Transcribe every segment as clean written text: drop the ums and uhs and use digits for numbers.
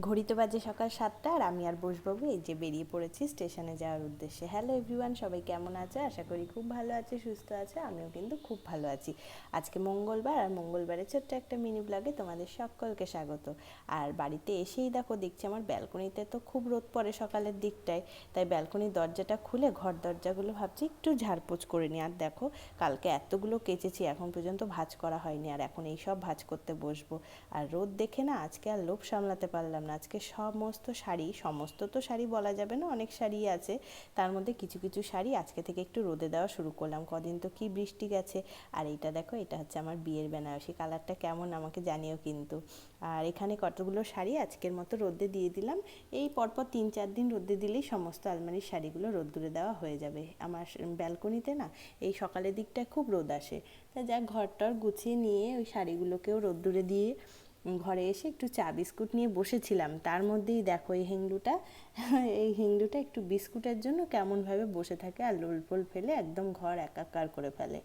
ঘড়িতে বাজে সকাল 7টা আর আমি আর বসবাবু এই যে বেরিয়ে পড়েছি স্টেশনে যাওয়ার উদ্দেশ্যে। হ্যালো এভরিওয়ান, সবাই কেমন আছে? আশা করি খুব ভালো আছে, সুস্থ আছে। আমিও কিন্তু খুব ভালো আছি। আজকে মঙ্গলবার, আর মঙ্গলবারে ছোট্ট একটা মিনি ব্লগে তোমাদের সকলকে স্বাগত। আর বাড়িতে এসেই দেখছি আমার ব্যালকনিতে তো খুব রোদ পড়ে সকালের দিকটায়, তাই ব্যালকনির দরজাটা খুলে ঘর দরজাগুলো ভাবছি একটু ঝাড়পোছ করে নিই। আর দেখো, কালকে এতগুলো কেচেছি, এখন পর্যন্ত ভাঁজ করা হয়নি, আর এখন এই সব ভাঁজ করতে বসবো। আর রোদ দেখে না আজকে আর লোভ সামলাতে পারলাম না। আজকে সমস্ত তো শাড়ি বলা যাবে না, অনেক শাড়ি আছে, তার মধ্যে কিছু কিছু শাড়ি আজকে থেকে একটু রোদে দেওয়া শুরু করলাম। কদিন তো কি বৃষ্টি গেছে। আর এইটা দেখো, এটা হচ্ছে আমার বিয়ের বেনারসি, কালারটা কেমন আমাকে জানিও কিন্তু। আর এখানে কতগুলো শাড়ি আজকের মতো রোদে দিয়ে দিলাম। এই পরপর 3-4 দিন রোদে দিলেই সমস্ত আলমারির শাড়িগুলো রোদ্দুরে দেওয়া হয়ে যাবে। আমার ব্যালকনিতে না এই সকালের দিকটায় খুব রোদ আসে, তাই যাক ঘরটার গুছিয়ে নিয়ে ওই শাড়িগুলোকেও রোদ্দুরে দিয়ে ঘরে এসে একটু চা বিস্কুট নিয়ে বসেছিলাম। তার মধ্যেই দেখো এই হিংড়ুটা একটু বিস্কুটের জন্য কেমনভাবে বসে থাকে আর লোলফোল ফেলে একদম ঘর একাকার করে ফেলে।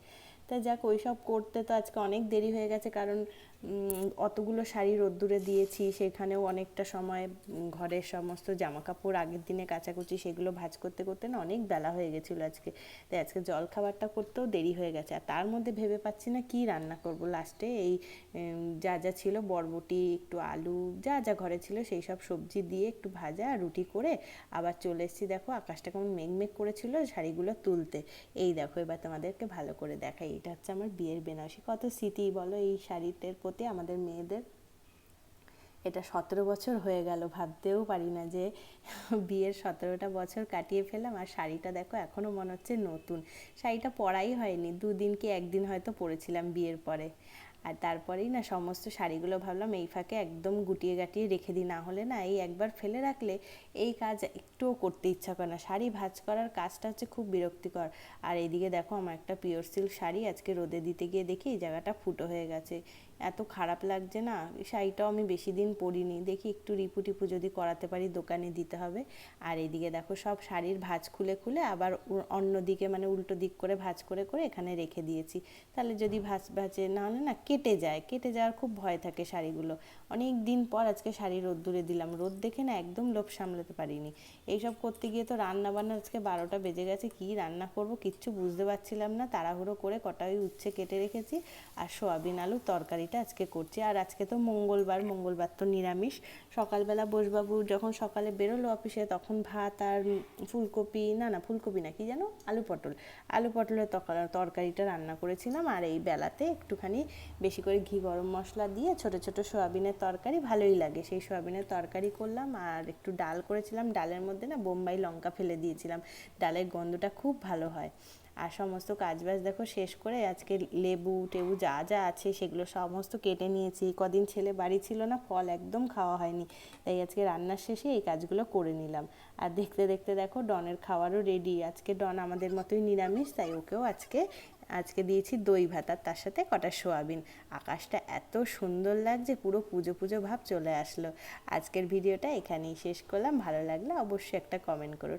তাই যাক, ওই সব করতে তো আজকে অনেক দেরি হয়ে গেছে, কারণ অতগুলো শাড়ি রোদ্দুরে দিয়েছি, সেখানেও অনেকটা সময় ঘরের সমস্ত জামা কাপড় আগের দিনে কাচাকুচি সেগুলো ভাঁজ করতে করতে না অনেক বেলা হয়ে গেছিলো আজকে। তাই আজকে জলখাবারটা করতেও দেরি হয়ে গেছে। আর তার মধ্যে ভেবে পাচ্ছি না কী রান্না করব লাস্টে। এই যা যা ছিল, বরবটি, একটু আলু, যা যা ঘরে ছিল সেই সব সবজি দিয়ে একটু ভাজা আর রুটি করে আবার চলে এসেছি। দেখো আকাশটা কেমন মেঘমেঘ করেছিল শাড়িগুলো তুলতে। এই দেখো, এবার তোমাদেরকে ভালো করে দেখাই। এটা হচ্ছে আমার বিয়ের বেনারসি। কত স্মৃতি বলো এই শাড়িটার প্রতি আমাদের মেয়েদের। এটা 17 বছর হয়ে গেল, ভাবতেও পারি না যে বিয়ের 17টা বছর কাটিয়ে ফেলাম। আর শাড়িটা দেখো এখনও মনে হচ্ছে নতুন। শাড়িটা পরাই হয়নি, 2 দিন কি 1 দিন হয়তো পরেছিলাম বিয়ের পরে। আর তারপরেই না সমস্ত শাড়িগুলো ভাবলাম এই ফাঁকে একদম গুটিয়ে গাটিয়ে রেখে দিই, না হলে না এই একবার ফেলে রাখলে এই কাজ একটুও করতে ইচ্ছা করে না। শাড়ি ভাঁজ করার কাজটা হচ্ছে খুব বিরক্তিকর। আর এইদিকে দেখো, আমার একটা পিওর সিল্ক শাড়ি আজকে রোদে দিতে গিয়ে দেখি এই জায়গাটা ফুটো হয়ে গেছে। এত খারাপ লাগছে না। শাড়িটাও আমি বেশি দিন পরিনি, দেখি একটু রিপু টিপু যদি করাতে পারি দোকানে দিতে হবে। আর এইদিকে দেখো সব শাড়ির ভাঁজ খুলে খুলে আবার অন্য দিকে মানে উল্টো দিক করে ভাঁজ করে করে এখানে রেখে দিয়েছি। তাহলে যদি ভাঁজে না হলে না কেটে যাওয়ার খুব ভয় থাকে শাড়িগুলো। অনেক দিন পর আজকে শাড়ি রোদ্দুরে দিলাম, রোদ দেখে না একদম লোভ সামলাতে পারিনি। এইসব করতে গিয়ে তো রান্না বান্না আজকে 12টা বেজে গেছে। কি রান্না করব কিচ্ছু বুঝতে পারছিলাম না। তাড়াহুড়ো করে কটা ওই উচ্ছে কেটে রেখেছি, আর সোয়াবিন আলুর তরকারিটা আজকে করছি। আর আজকে তো মঙ্গলবার তো নিরামিষ। সকালবেলা বসবাবু যখন সকালে বেরোলো অফিসে, তখন ভাত আর ফুলকপি না কি যেন, আলু পটলের তরকারিটা রান্না করেছিলাম। আর এই বেলাতে একটুখানি বেশি করে ঘি গরম মশলা দিয়ে ছোট ছোট সোয়াবিনের তরকারি, ভালোই লাগে, সেই সোয়াবিনের তরকারি করলাম। আর একটু ডাল করেছিলাম, ডালের মধ্যে না বোম্বাই লঙ্কা ফেলে দিয়েছিলাম, ডালের গন্ধটা খুব ভালো হয়। আর সমস্ত কাজবাজ দেখো শেষ করে আজকে লেবু টেবু যা যা আছে সেগুলো সমস্ত কেটে নিয়েছি। কদিন ছেলে বাড়ি ছিল না, ফল একদম খাওয়া হয়নি, তাই আজকে রান্নার শেষে এই কাজগুলো করে নিলাম। আর দেখতে দেখতে দেখো ডনের খাওয়ারও রেডি। আজকে ডন আমাদের মতোই নিরামিষ, তাই ওকেও আজকে দিয়েছি দই ভাত, আর তার সাথে কটা সোয়াবিন। আকাশটা এত সুন্দর লাগছে, পুরো পুজো পুজো ভাব চলে আসলো। আজকের ভিডিওটা এখানেই শেষ করলাম। ভালো লাগলে অবশ্যই একটা কমেন্ট করো।